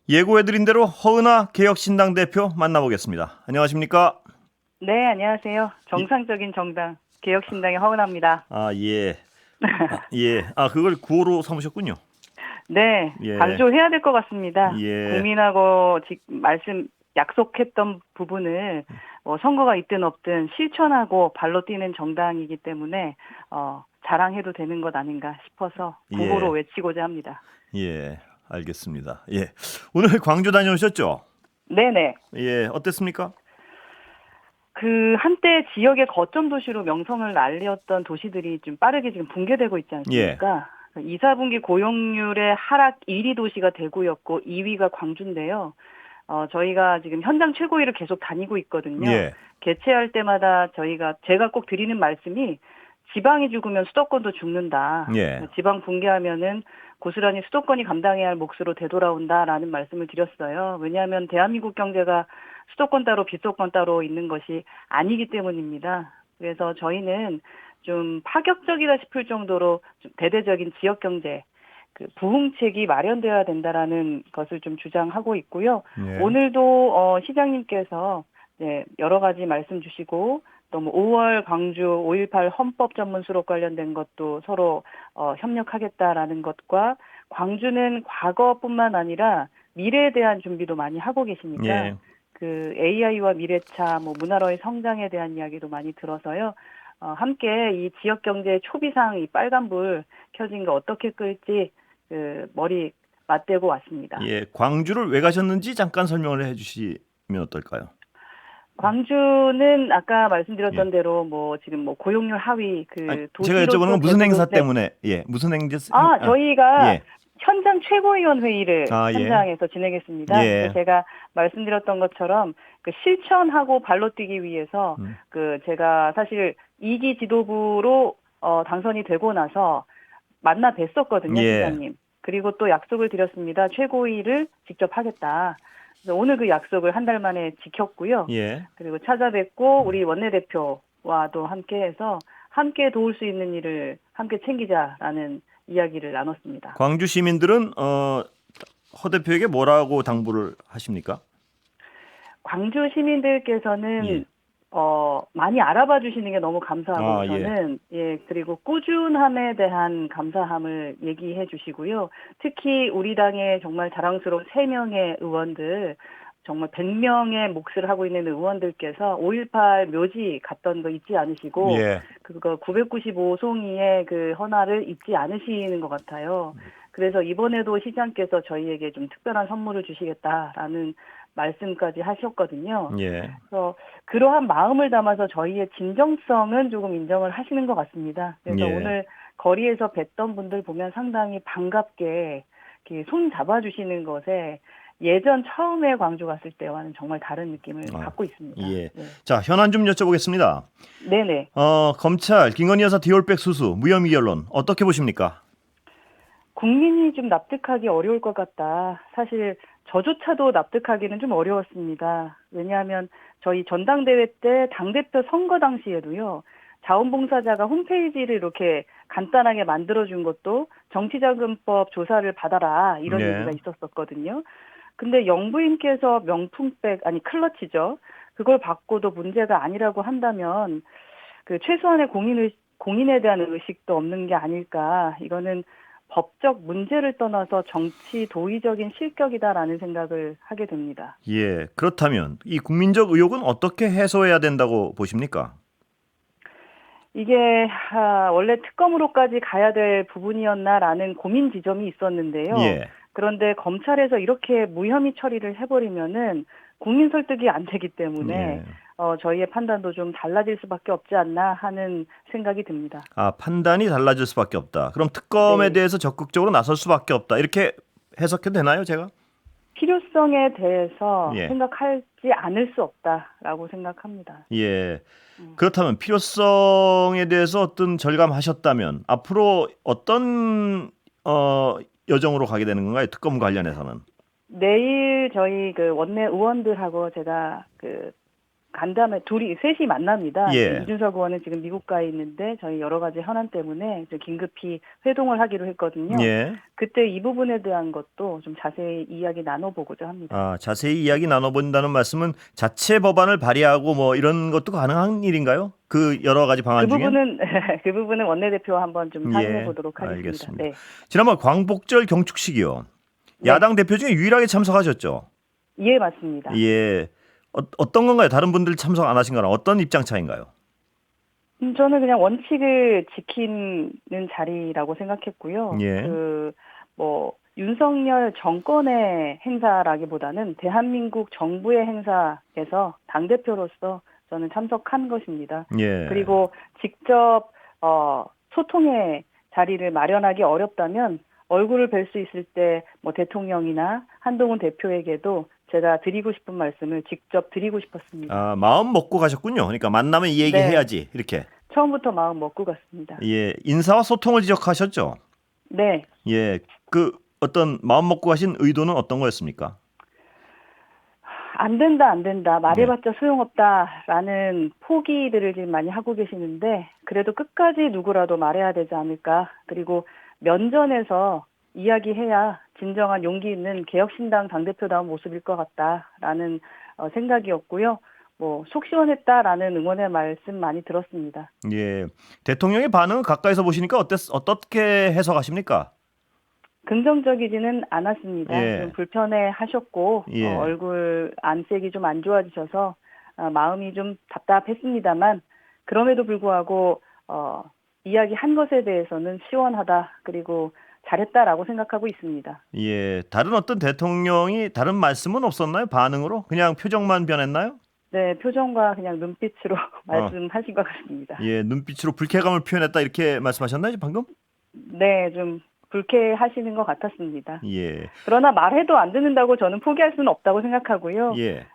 예고해드린 대로 허은하 개혁신당 대표 만나보겠습니다. 안녕하십니까? 네, 안녕하세요. 이- 정상적인 정당, 개혁신당의 허은하입니다. 예. 예. 그걸 구호로 삼으셨군요. 네, 예. 강조해야 될 것 같습니다. 예. 국민하고 약속했던 부분을 선거가 있든 없든 실천하고 발로 뛰는 정당이기 때문에 자랑해도 되는 것 아닌가 싶어서 구호로 예. 외치고자 합니다. 예. 알겠습니다. 예. 오늘 광주 다녀오셨죠? 네네. 예. 어땠습니까? 그 한때 지역의 거점 도시로 명성을 알렸던 도시들이 좀 빠르게 지금 붕괴되고 있지 예. 않습니까? 2, 4분기 고용률의 하락 1위 도시가 대구였고 2위가 광주인데요. 저희가 지금 현장 최고위를 계속 다니고 있거든요. 예. 개최할 때마다 제가 꼭 드리는 말씀이 지방이 죽으면 수도권도 죽는다. 예. 지방 붕괴하면은 고스란히 수도권이 감당해야 할 몫으로 되돌아온다라는 말씀을 드렸어요. 왜냐하면 대한민국 경제가 수도권 따로 비수도권 따로 있는 것이 아니기 때문입니다. 그래서 저희는 좀 파격적이다 싶을 정도로 좀 대대적인 지역 경제, 부흥책이 마련되어야 된다라는 것을 좀 주장하고 있고요. 예. 오늘도 시장님께서 여러 가지 말씀 주시고 또 뭐 5월 광주 5.18 헌법 전문 수록 관련된 것도 서로 협력하겠다라는 것과 광주는 과거뿐만 아니라 미래에 대한 준비도 많이 하고 계시니까 예. 그 AI와 미래차, 뭐 문화로의 성장에 대한 이야기도 많이 들어서요. 함께 이 지역 경제의 초비상 이 빨간불 켜진 거 어떻게 끌지 머리 맞대고 왔습니다. 예. 광주를 왜 가셨는지 잠깐 설명을 해주시면 어떨까요? 광주는 아까 예. 말씀드렸던 대로 뭐 지금 뭐 고용률 하위 제가 여쭤보는 도시로서 건 무슨 계속 행사 때문에? 예. 무슨 행사? 저희가 예. 현장 최고위원 회의를 예. 현장에서 진행했습니다. 그래서 예. 제가 말씀드렸던 것처럼 실천하고 발로 뛰기 위해서 음. 제가 사실 2기 지도부로 당선이 되고 나서 만나 뵀었거든요, 예. 시장님. 그리고 또 약속을 드렸습니다. 최고위를 직접 하겠다. 그래서 오늘 그 약속을 한 달 만에 지켰고요. 예. 그리고 찾아뵙고 음. 우리 원내대표와도 함께해서 함께 도울 수 있는 일을 함께 챙기자라는 이야기를 나눴습니다. 광주 시민들은 허 대표에게 뭐라고 당부를 하십니까? 광주 예. 시민들께서는 많이 알아봐 주시는 게 너무 감사하고 예. 우선은 그리고 꾸준함에 대한 감사함을 얘기해 주시고요. 특히 우리 당의 정말 자랑스러운 3명의 의원들 정말 100명의 몫을 하고 있는 의원들께서 5.18 묘지 갔던 거 잊지 않으시고 예. 그거 995송이의 그 헌화를 잊지 않으시는 것 같아요. 그래서 이번에도 시장께서 저희에게 좀 특별한 선물을 주시겠다라는 말씀까지 하셨거든요. 예. 그래서 그러한 마음을 담아서 저희의 진정성은 조금 인정을 하시는 것 같습니다. 그래서 예. 오늘 거리에서 뵀던 분들 보면 상당히 반갑게 이렇게 손 잡아주시는 것에 예전 처음에 광주 갔을 때와는 정말 다른 느낌을 아, 받고 있습니다. 예. 네. 자, 현안 좀 여쭤보겠습니다. 네네. 검찰 김건희 여사 디올백 수수 무혐의 결론 어떻게 보십니까? 국민이 좀 납득하기 어려울 것 같다. 사실 저조차도 납득하기는 좀 어려웠습니다. 왜냐하면 저희 전당대회 때 당대표 선거 당시에도요. 자원봉사자가 홈페이지를 이렇게 간단하게 만들어준 것도 정치자금법 조사를 받아라 이런 예. 얘기가 있었었거든요. 근데 영부인께서 명품백, 아니 클러치죠. 그걸 받고도 문제가 아니라고 한다면 최소한의 공인에 대한 의식도 없는 게 아닐까. 이거는 법적 문제를 떠나서 정치 도의적인 실격이다라는 생각을 하게 됩니다. 예. 그렇다면 이 국민적 의혹은 어떻게 해소해야 된다고 보십니까? 이게 원래 특검으로까지 가야 될 부분이었나라는 고민 지점이 있었는데요. 예. 그런데 검찰에서 이렇게 무혐의 처리를 해버리면은 국민 설득이 안 되기 때문에 예. 저희의 판단도 좀 달라질 수밖에 없지 않나 하는 생각이 듭니다. 판단이 달라질 수밖에 없다. 그럼 특검에 네. 대해서 적극적으로 나설 수밖에 없다. 이렇게 해석해도 되나요, 제가? 필요성에 대해서 예. 생각하지 않을 수 없다라고 생각합니다. 예. 음. 그렇다면 필요성에 대해서 어떤 절감하셨다면 앞으로 어떤 여정으로 가게 되는 건가요? 특검 관련해서는. 내일 저희 원내 의원들하고 제가 간담회 셋이 만납니다. 예. 이준석 의원은 지금 미국 가 있는데 저희 여러 가지 현안 때문에 이제 긴급히 회동을 하기로 했거든요. 예. 그때 이 부분에 대한 것도 좀 자세히 이야기 나눠보고자 합니다. 아, 자세히 이야기 나눠본다는 말씀은 자체 법안을 발의하고 뭐 이런 것도 가능한 일인가요? 그 여러 가지 방안 중에? 그 부분은 원내대표와 한번 좀 상의해 보도록 하겠습니다. 알겠습니다. 네. 지난번 광복절 경축식이요. 네. 야당 대표 중에 유일하게 참석하셨죠? 예, 맞습니다. 예. 어떤 건가요? 다른 분들 참석 안 하신 거랑 어떤 입장 차인가요? 저는 그냥 원칙을 지키는 자리라고 생각했고요. 예. 윤석열 정권의 행사라기보다는 대한민국 정부의 행사에서 당대표로서 저는 참석한 것입니다. 예. 그리고 직접 소통의 자리를 마련하기 어렵다면 얼굴을 뵐 수 있을 때 대통령이나 한동훈 대표에게도 제가 드리고 싶은 말씀을 직접 드리고 싶었습니다. 아, 마음 먹고 가셨군요. 그러니까 만나면 이 얘기 해야지 이렇게. 처음부터 마음 먹고 갔습니다. 예, 인사와 소통을 지적하셨죠? 네. 예, 그 어떤 마음 먹고 가신 의도는 어떤 거였습니까? 안 된다. 말해봤자 소용없다라는 포기들을 지금 많이 하고 계시는데 그래도 끝까지 누구라도 말해야 되지 않을까. 그리고 면전에서 이야기해야 진정한 용기 있는 개혁신당 당대표다운 모습일 것 같다라는 생각이었고요. 속 시원했다라는 응원의 말씀 많이 들었습니다. 예, 대통령의 반응은 가까이서 보시니까 어떻게 해석하십니까? 긍정적이지는 않았습니다. 예. 좀 불편해하셨고 예. 얼굴 안색이 좀 안 좋아지셔서 마음이 좀 답답했습니다만 그럼에도 불구하고 이야기한 것에 대해서는 시원하다 그리고 잘했다라고 생각하고 있습니다. 예, 다른 어떤 대통령이 다른 말씀은 없었나요? 반응으로? 그냥 표정만 변했나요? 네, 표정과 그냥 눈빛으로 말씀하신 것 같습니다. 예, 눈빛으로 불쾌감을 표현했다 이렇게 말씀하셨나요, 방금? 네, 좀 불쾌하시는 것 같았습니다. 예. 그러나 말해도 안 듣는다고 저는 포기할 수는 없다고 생각하고요. 예.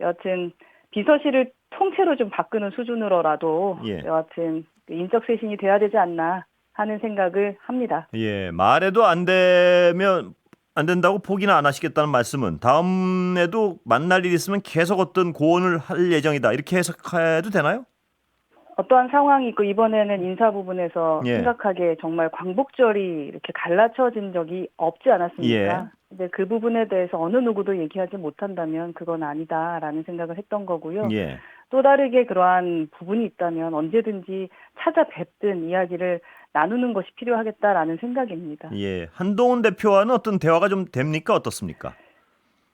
여하튼 비서실을 통째로 좀 바꾸는 수준으로라도 여하튼 인적 쇄신이 돼야 되지 않나 하는 생각을 합니다. 예, 말해도 안 된다고 포기는 안 하시겠다는 말씀은 다음에도 만날 일이 있으면 계속 어떤 고언을 할 예정이다 이렇게 해석해도 되나요? 어떠한 상황이 있고 이번에는 인사 부분에서 심각하게 정말 광복절이 이렇게 갈라쳐진 적이 없지 않았습니까? 근데 그 부분에 대해서 어느 누구도 얘기하지 못한다면 그건 아니다라는 생각을 했던 거고요. 또 다르게 그러한 부분이 있다면 언제든지 찾아뵙든 이야기를 나누는 것이 필요하겠다라는 생각입니다. 예, 한동훈 대표와는 어떤 대화가 좀 됩니까? 어떻습니까?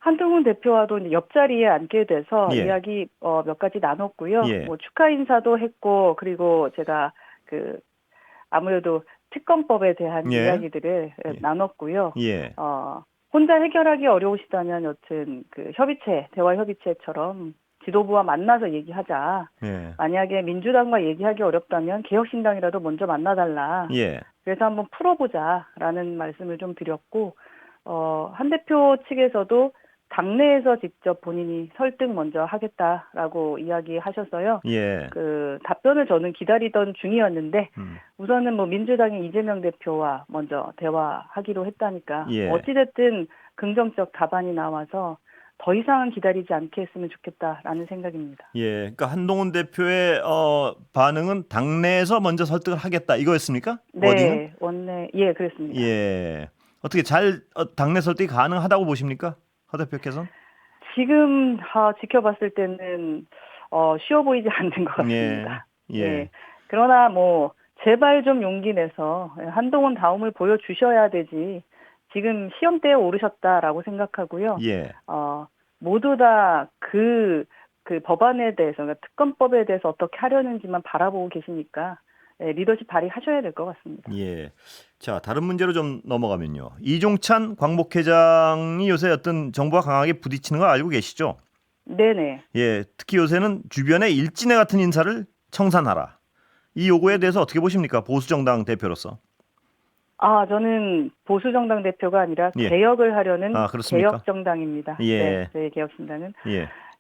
한동훈 대표와도 이제 옆자리에 앉게 돼서 이야기 몇 가지 나눴고요. 축하 인사도 했고 그리고 제가 아무래도 특검법에 대한 이야기들을 나눴고요. 혼자 해결하기 어려우시다면 여튼 대화 협의체처럼 지도부와 만나서 얘기하자. 만약에 민주당과 얘기하기 어렵다면 개혁신당이라도 먼저 만나달라. 그래서 한번 풀어보자라는 말씀을 좀 드렸고 한 대표 측에서도 당내에서 직접 본인이 설득 먼저 하겠다라고 이야기하셔서요. 답변을 저는 기다리던 중이었는데 우선은 민주당의 이재명 대표와 먼저 대화하기로 했다니까 어찌됐든 긍정적 답안이 나와서 더 이상은 기다리지 않게 했으면 좋겠다라는 생각입니다. 예, 그러니까 한동훈 대표의 반응은 당내에서 먼저 설득을 하겠다 이거였습니까? 네, 그랬습니다. 예, 어떻게 당내 설득이 가능하다고 보십니까? 허 대표께서는? 지금 지켜봤을 때는 쉬워 보이지 않는 것 같습니다. 그러나 제발 좀 용기 내서 한동훈 다움을 보여주셔야 되지. 지금 시험대에 오르셨다라고 생각하고요. 모두 다 그 법안에 대해서, 그러니까 특검법에 대해서 어떻게 하려는지만 바라보고 계시니까 리더십 발휘하셔야 될 것 같습니다. 예. 자, 다른 문제로 좀 넘어가면요. 이종찬 광복회장이 요새 어떤 정부와 강하게 부딪히는 걸 알고 계시죠? 네네. 예, 특히 요새는 주변에 일진애 같은 인사를 청산하라. 이 요구에 대해서 어떻게 보십니까? 보수정당 대표로서. 저는 보수정당 대표가 아니라 개혁을 하려는 개혁정당입니다. 저희 개혁신당은.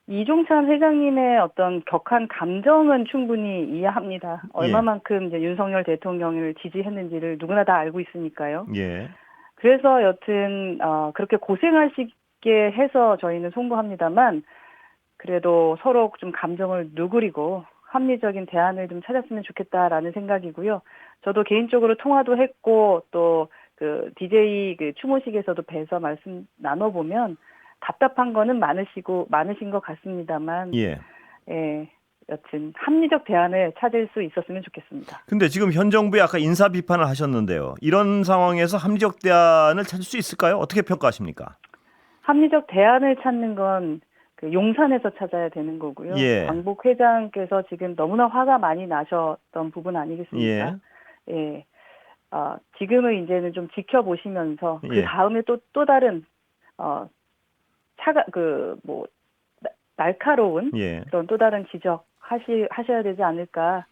이종찬 회장님의 어떤 격한 감정은 충분히 이해합니다. 얼마만큼 이제 윤석열 대통령을 지지했는지를 누구나 다 알고 있으니까요. 그래서 여튼 그렇게 고생하시게 해서 저희는 송구합니다만 그래도 서로 좀 감정을 누그리고 합리적인 대안을 좀 찾았으면 좋겠다라는 생각이고요. 저도 개인적으로 통화도 했고 또 그 DJ 그 추모식에서도 뵈서 말씀 나눠보면 답답한 거는 많으신 것 같습니다만, 예. 예, 여튼 합리적 대안을 찾을 수 있었으면 좋겠습니다. 근데 지금 현 정부의 아까 인사 비판을 하셨는데요. 이런 상황에서 합리적 대안을 찾을 수 있을까요? 어떻게 평가하십니까? 합리적 대안을 찾는 건 그 용산에서 찾아야 되는 거고요. 예. 광복 회장께서 지금 너무나 화가 많이 나셨던 부분 아니겠습니까? 예. 예. 지금은 이제는 좀 지켜보시면서 그 예. 다음에 또 다른 차가 날카로운 예. 그런 또 다른 지적 하셔야 되지 않을까.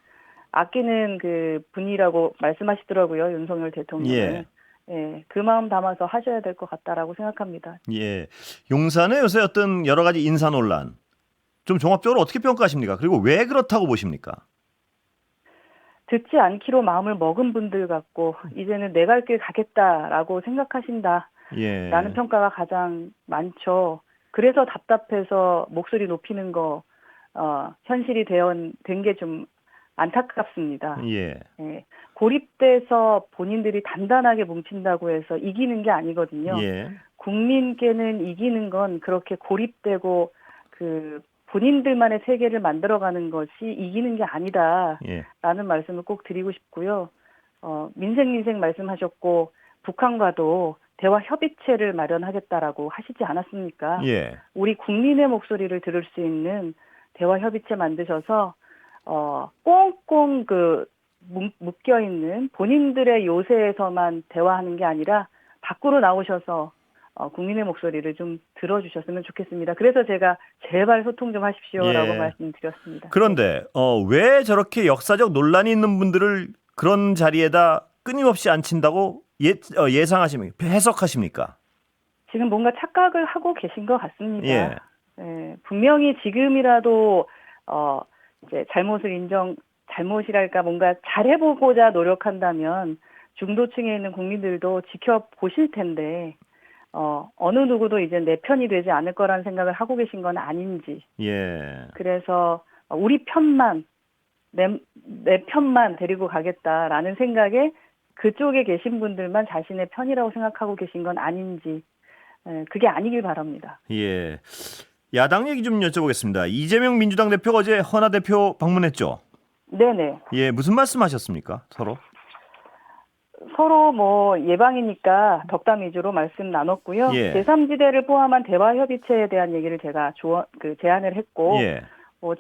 아끼는 그 분이라고 말씀하시더라고요, 윤석열 대통령을. 예. 예, 그 마음 담아서 하셔야 될 것 같다라고 생각합니다. 예. 용산의 요새 어떤 여러 가지 인사 논란 좀 종합적으로 어떻게 평가하십니까? 그리고 왜 그렇다고 보십니까? 듣지 않기로 마음을 먹은 분들 같고 이제는 내 갈 길 가겠다라고 생각하신다라는 예. 평가가 가장 많죠. 그래서 답답해서 목소리 높이는 거 현실이 된 게 좀 안타깝습니다. 예. 예, 고립돼서 본인들이 단단하게 뭉친다고 해서 이기는 게 아니거든요. 예. 국민께는 이기는 건 그렇게 고립되고 그 본인들만의 세계를 만들어가는 것이 이기는 게 아니다라는 예. 말씀을 꼭 드리고 싶고요. 민생 말씀하셨고 북한과도 대화 협의체를 마련하겠다라고 하시지 않았습니까? 예. 우리 국민의 목소리를 들을 수 있는 대화 협의체 만드셔서 꽁꽁 묶여 있는 본인들의 요새에서만 대화하는 게 아니라 밖으로 나오셔서 국민의 목소리를 좀 들어주셨으면 좋겠습니다. 그래서 제가 제발 소통 좀 하십시오라고 예. 말씀드렸습니다. 그런데 왜 저렇게 역사적 논란이 있는 분들을 그런 자리에다 끊임없이 앉힌다고 예상하십니까? 해석하십니까? 지금 뭔가 착각을 하고 계신 것 같습니다. 예. 예, 분명히 지금이라도 이제 잘못이랄까 뭔가 잘해보고자 노력한다면 중도층에 있는 국민들도 지켜보실 텐데 어느 누구도 이제 내 편이 되지 않을 거라는 생각을 하고 계신 건 아닌지. 예. 그래서 우리 편만 내 편만 데리고 가겠다라는 생각에 그쪽에 계신 분들만 자신의 편이라고 생각하고 계신 건 아닌지. 그게 아니길 바랍니다. 예. 야당 얘기 좀 여쭤보겠습니다. 이재명 민주당 대표가 어제 허나 대표 방문했죠? 네네. 예, 무슨 말씀하셨습니까? 서로 예방이니까 덕담 위주로 말씀 나눴고요. 예. 제3지대를 포함한 대화 협의체에 대한 얘기를 제가 제안을 했고, 예.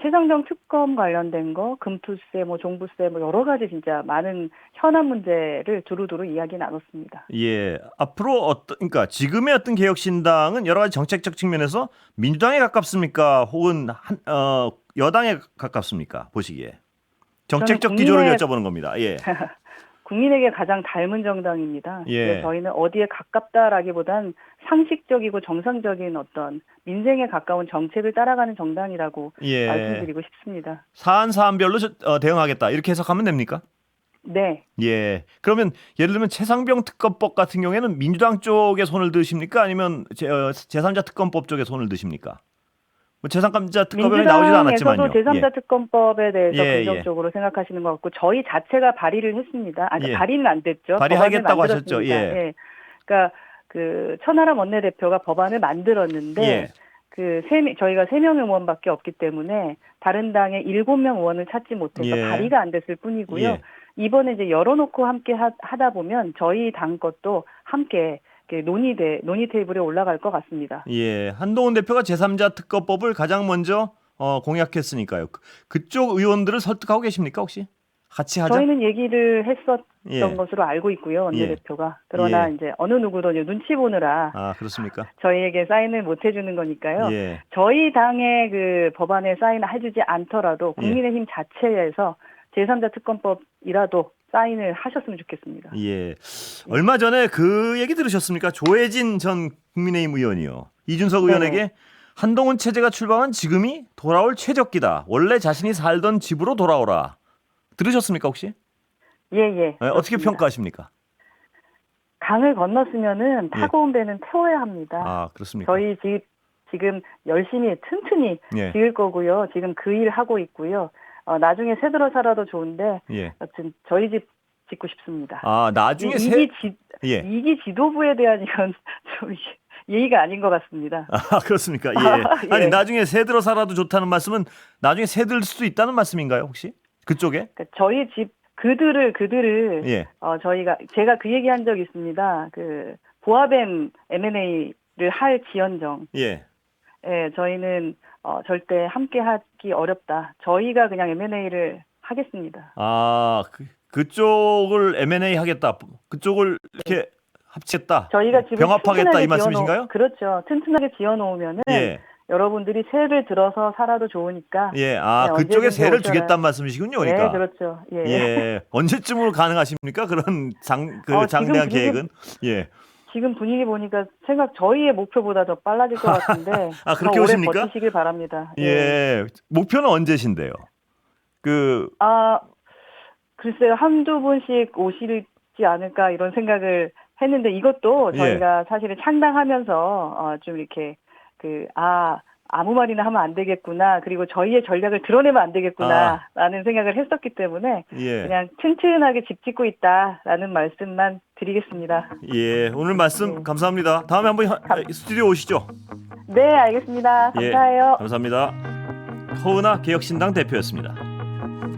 최상정 특검 관련된 거, 금투세, 종부세, 여러 가지 진짜 많은 현안 문제를 두루두루 이야기 나눴습니다. 예. 앞으로 그러니까 지금의 어떤 개혁신당은 여러 가지 정책적 측면에서 민주당에 가깝습니까? 혹은 여당에 가깝습니까? 보시기에. 정책적 기조를 여쭤보는 겁니다. 예. 국민에게 가장 닮은 정당입니다. 예. 저희는 어디에 가깝다라기보단 상식적이고 정상적인 어떤 민생에 가까운 정책을 따라가는 정당이라고 말씀드리고 싶습니다. 사안별로 대응하겠다 이렇게 해석하면 됩니까? 네. 예. 그러면 예를 들면 최상병 특검법 같은 경우에는 민주당 쪽에 손을 드십니까? 아니면 제3자 특검법 쪽에 손을 드십니까? 제3자 특검이 나오지도 않았지만요. 민주당에서도 제3자 특검법에 대해서 예, 긍정적으로 생각하시는 것 같고 저희 자체가 발의를 했습니다. 예. 발의는 안 됐죠. 발의하겠다고 하셨죠. 예. 예. 그러니까 천하람 원내대표가 법안을 만들었는데 예. 저희가 3명 의원밖에 없기 때문에 다른 당의 7명 의원을 찾지 못해서 예. 발의가 안 됐을 뿐이고요. 예. 이번에 이제 열어놓고 함께 하다 보면 저희 당 것도 함께 논의 테이블에 올라갈 것 같습니다. 예, 한동훈 대표가 제3자 특검법을 가장 먼저 공약했으니까요. 그쪽 의원들을 설득하고 계십니까 혹시? 같이 하자. 저희는 얘기를 했었던 예. 것으로 알고 있고요, 원내대표가. 그러나 이제 어느 누구도 눈치 보느라 그렇습니까? 저희에게 사인을 못 해주는 거니까요. 예. 저희 당의 법안에 사인을 해주지 않더라도 국민의힘 자체에서 제3자 특검법이라도 사인을 하셨으면 좋겠습니다. 예. 얼마 전에 그 얘기 들으셨습니까? 조혜진 전 국민의힘 의원이요. 이준석 의원에게 한동훈 체제가 출범한 지금이 돌아올 최적기다. 원래 자신이 살던 집으로 돌아오라. 들으셨습니까 혹시? 예. 어떻게 평가하십니까? 강을 건넜으면은 타고 온 배는 태워야 합니다. 그렇습니까? 저희 집 지금 열심히 튼튼히 예. 지을 거고요. 지금 그 일 하고 있고요. 나중에 새 들어 살아도 좋은데 예. 여튼 저희 집 짓고 싶습니다. 아, 나중에 새 예. 2기 지도부에 대한 이건 좀 예의가 아닌 것 같습니다. 아, 그렇습니까? 예. 예. 아니, 나중에 새 들어 살아도 좋다는 말씀은 나중에 새 들 수도 있다는 말씀인가요, 혹시? 그쪽에? 그러니까 저희 집 그들을 예. 제가 그 얘기한 적 있습니다. 그 보아뱀 M&A를 할 지연정. 예. 예, 저희는 절대 함께 하기 어렵다. 저희가 그냥 M&A를 하겠습니다. 아, 그쪽을 M&A 하겠다. 그쪽을 이렇게 합치겠다. 저희가 집을 병합하겠다 튼튼하게 이 말씀이신가요? 그렇죠. 튼튼하게 지어놓으면은 예. 여러분들이 새를 들어서 살아도 좋으니까. 예. 아, 네, 그쪽에 언제든지 새를 오셔라. 주겠다는 말씀이시군요. 그러니까. 예, 그렇죠. 예. 예. 언제쯤으로 가능하십니까? 그런 지금 장대한 분위기- 계획은? 예. 지금 분위기 보니까 저희의 목표보다 더 빨라질 것 같은데 아, 그렇게 더 오래 보십니까? 버티시길 바랍니다. 예. 목표는 언제신데요? 글쎄요. 한두 분씩 오시지 않을까 이런 생각을 했는데 이것도 예. 저희가 사실은 창당하면서 좀 이렇게 아무 말이나 하면 안 되겠구나. 그리고 저희의 전략을 드러내면 안 되겠구나라는 생각을 했었기 때문에 예. 그냥 튼튼하게 집 짓고 있다라는 말씀만 드리겠습니다. 예. 오늘 말씀 네. 감사합니다. 다음에 한번 스튜디오 오시죠. 네, 알겠습니다. 감사해요. 예. 감사합니다. 허은하 개혁신당 대표였습니다.